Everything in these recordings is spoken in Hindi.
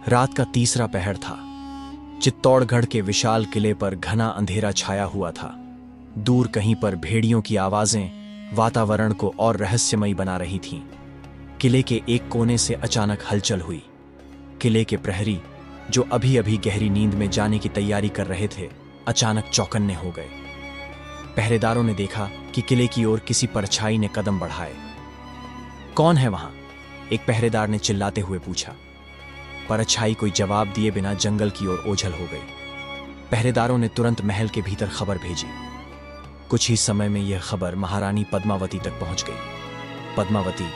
रात का तीसरा पहर था। चित्तौड़गढ़ के विशाल किले पर घना अंधेरा छाया हुआ था। दूर कहीं पर भेड़ियों की आवाजें वातावरण को और रहस्यमयी बना रही थीं। किले के एक कोने से अचानक हलचल हुई। किले के प्रहरी, जो अभी अभी गहरी नींद में जाने की तैयारी कर रहे थे, अचानक चौकन्ने हो गए। पहरेदारों ने देखा कि किले की ओर किसी परछाई ने कदम बढ़ाए। कौन है वहां? एक पहरेदार ने चिल्लाते हुए पूछा। परछाई कोई जवाब दिए बिना जंगल की ओर ओझल हो गई। पहरेदारों ने तुरंत महल के भीतर खबर भेजी। कुछ ही समय में यह खबर महारानी पद्मावती तक पहुंच गई। पद्मावती,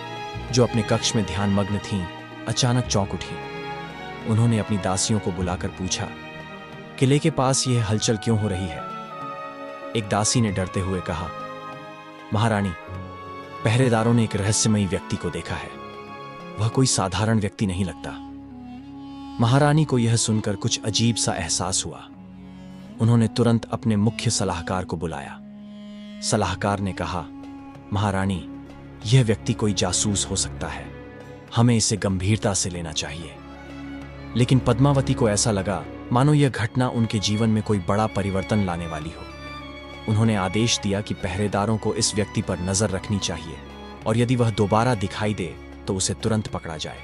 जो अपने कक्ष में ध्यानमग्न थीं, अचानक चौंक उठी। उन्होंने अपनी दासियों को बुलाकर पूछा, किले के पास यह हलचल क्यों हो रही है? एक दासी ने डरते हुए कहा, महारानी, पहरेदारों ने एक रहस्यमयी व्यक्ति को देखा है। वह कोई साधारण व्यक्ति नहीं लगता। महारानी को यह सुनकर कुछ अजीब सा एहसास हुआ। उन्होंने तुरंत अपने मुख्य सलाहकार को बुलाया। सलाहकार ने कहा, महारानी, यह व्यक्ति कोई जासूस हो सकता है। हमें इसे गंभीरता से लेना चाहिए। लेकिन पद्मावती को ऐसा लगा मानो यह घटना उनके जीवन में कोई बड़ा परिवर्तन लाने वाली हो। उन्होंने आदेश दिया कि पहरेदारों को इस व्यक्ति पर नजर रखनी चाहिए और यदि वह दोबारा दिखाई दे तो उसे तुरंत पकड़ा जाए।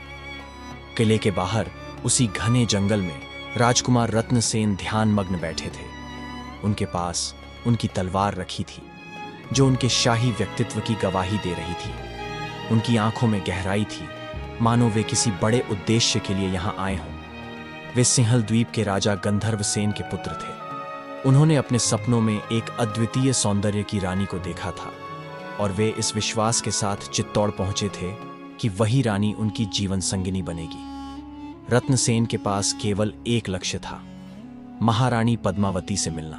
किले के बाहर उसी घने जंगल में राजकुमार रत्नसेन ध्यानमग्न बैठे थे। उनके पास उनकी तलवार रखी थी, जो उनके शाही व्यक्तित्व की गवाही दे रही थी। उनकी आंखों में गहराई थी, मानो वे किसी बड़े उद्देश्य के लिए यहां आए हों। वे सिंहल द्वीप के राजा गंधर्वसेन के पुत्र थे। उन्होंने अपने सपनों में एक अद्वितीय सौंदर्य की रानी को देखा था और वे इस विश्वास के साथ चित्तौड़ पहुंचे थे कि वही रानी उनकी जीवन संगिनी बनेगी। रत्नसेन के पास केवल एक लक्ष्य था, महारानी पद्मावती से मिलना।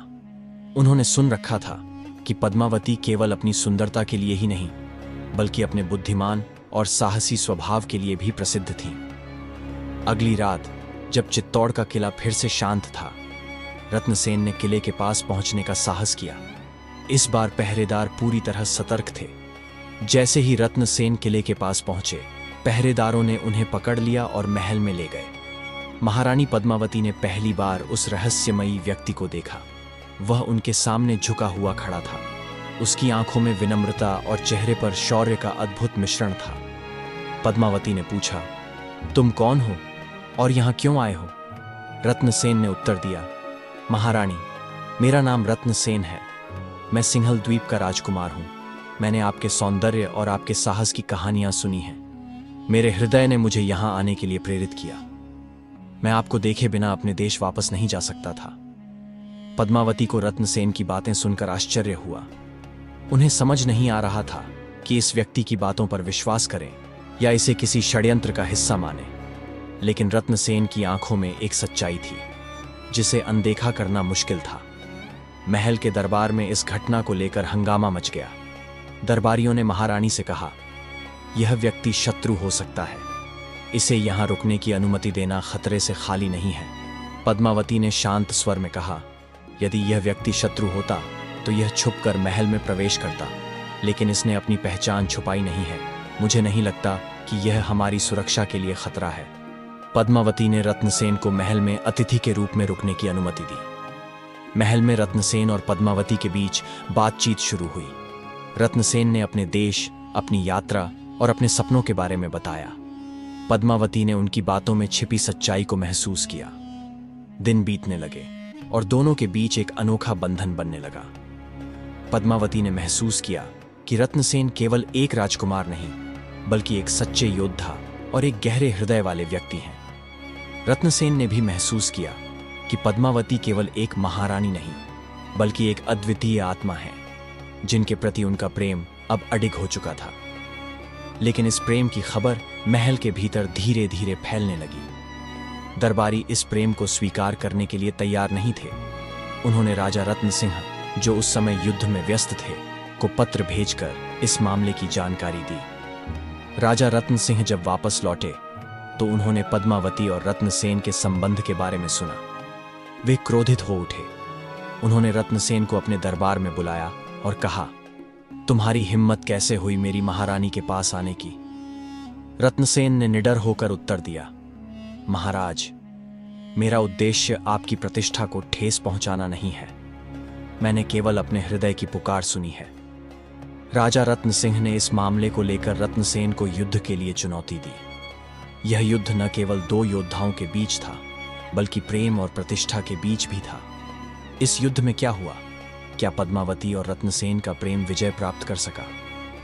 उन्होंने सुन रखा था कि पद्मावती केवल अपनी सुंदरता के लिए ही नहीं, बल्कि अपने बुद्धिमान और साहसी स्वभाव के लिए भी प्रसिद्ध थीं। अगली रात जब चित्तौड़ का किला फिर से शांत था, रत्नसेन ने किले के पास पहुंचने का साहस किया। इस बार पहरेदार पूरी तरह सतर्क थे। जैसे ही रत्नसेन किले के पास पहुंचे, पहरेदारों ने उन्हें पकड़ लिया और महल में ले गए। महारानी पद्मावती ने पहली बार उस रहस्यमयी व्यक्ति को देखा। वह उनके सामने झुका हुआ खड़ा था। उसकी आंखों में विनम्रता और चेहरे पर शौर्य का अद्भुत मिश्रण था। पद्मावती ने पूछा, तुम कौन हो और यहां क्यों आए हो? रत्नसेन ने उत्तर दिया, महारानी, मेरा नाम रत्नसेन है। मैं सिंहल द्वीप का राजकुमार हूं। मैंने आपके सौंदर्य और आपके साहस की कहानियां सुनी हैं। मेरे हृदय ने मुझे यहां आने के लिए प्रेरित किया। मैं आपको देखे बिना अपने देश वापस नहीं जा सकता था। पद्मावती को रत्नसेन की बातें सुनकर आश्चर्य हुआ। उन्हें समझ नहीं आ रहा था कि इस व्यक्ति की बातों पर विश्वास करें या इसे किसी षड्यंत्र का हिस्सा माने। लेकिन रत्नसेन की आंखों में एक सच्चाई थी जिसे अनदेखा करना मुश्किल था। महल के दरबार में इस घटना को लेकर हंगामा मच गया। दरबारियों ने महारानी से कहा, यह व्यक्ति शत्रु हो सकता है। इसे यहां रुकने की अनुमति देना खतरे से खाली नहीं है। पद्मावती ने शांत स्वर में कहा, यदि यह व्यक्ति शत्रु होता तो यह छुपकर महल में प्रवेश करता, लेकिन इसने अपनी पहचान छुपाई नहीं है। मुझे नहीं लगता कि यह हमारी सुरक्षा के लिए खतरा है। पद्मावती ने रत्नसेन को महल में अतिथि के रूप में रुकने की अनुमति दी। महल में रत्नसेन और पद्मावती के बीच बातचीत शुरू हुई। रत्नसेन ने अपने देश, अपनी यात्रा और अपने सपनों के बारे में बताया। पद्मावती ने उनकी बातों में छिपी सच्चाई को महसूस किया। दिन बीतने लगे और दोनों के बीच एक अनोखा बंधन बनने लगा। पद्मावती ने महसूस किया कि रत्नसेन केवल एक राजकुमार नहीं, बल्कि एक सच्चे योद्धा और एक गहरे हृदय वाले व्यक्ति हैं। रत्नसेन ने भी महसूस किया कि पद्मावती केवल एक महारानी नहीं, बल्कि एक अद्वितीय आत्मा है, जिनके प्रति उनका प्रेम अब अडिग हो चुका था। लेकिन इस प्रेम की खबर महल के भीतर धीरे धीरे फैलने लगी। दरबारी इस प्रेम को स्वीकार करने के लिए तैयार नहीं थे। उन्होंने राजा रत्न सिंह, जो उस समय युद्ध में व्यस्त थे, को पत्र भेजकर इस मामले की जानकारी दी। राजा रत्न सिंह जब वापस लौटे तो उन्होंने पद्मावती और रत्नसेन के संबंध के बारे में सुना। वे क्रोधित हो उठे। उन्होंने रत्नसेन को अपने दरबार में बुलाया और कहा, तुम्हारी हिम्मत कैसे हुई मेरी महारानी के पास आने की? रत्नसेन ने निडर होकर उत्तर दिया, महाराज, मेरा उद्देश्य आपकी प्रतिष्ठा को ठेस पहुंचाना नहीं है। मैंने केवल अपने हृदय की पुकार सुनी है। राजा रत्न सिंह ने इस मामले को लेकर रत्नसेन को युद्ध के लिए चुनौती दी। यह युद्ध न केवल दो योद्धाओं के बीच था, बल्कि प्रेम और प्रतिष्ठा के बीच भी था। इस युद्ध में क्या हुआ? क्या पद्मावती और रत्नसेन का प्रेम विजय प्राप्त कर सका,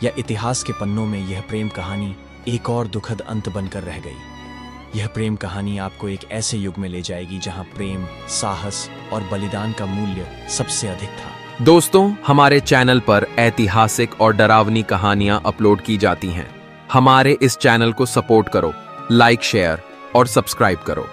या इतिहास के पन्नों में यह प्रेम कहानी एक और दुखद अंत बनकर रह गई? यह प्रेम कहानी आपको एक ऐसे युग में ले जाएगी जहां प्रेम, साहस और बलिदान का मूल्य सबसे अधिक था। दोस्तों, हमारे चैनल पर ऐतिहासिक और डरावनी कहानियां अपलोड की जाती हैं। हमारे इस चैनल को सपोर्ट करो, लाइक, शेयर और सब्सक्राइब करो।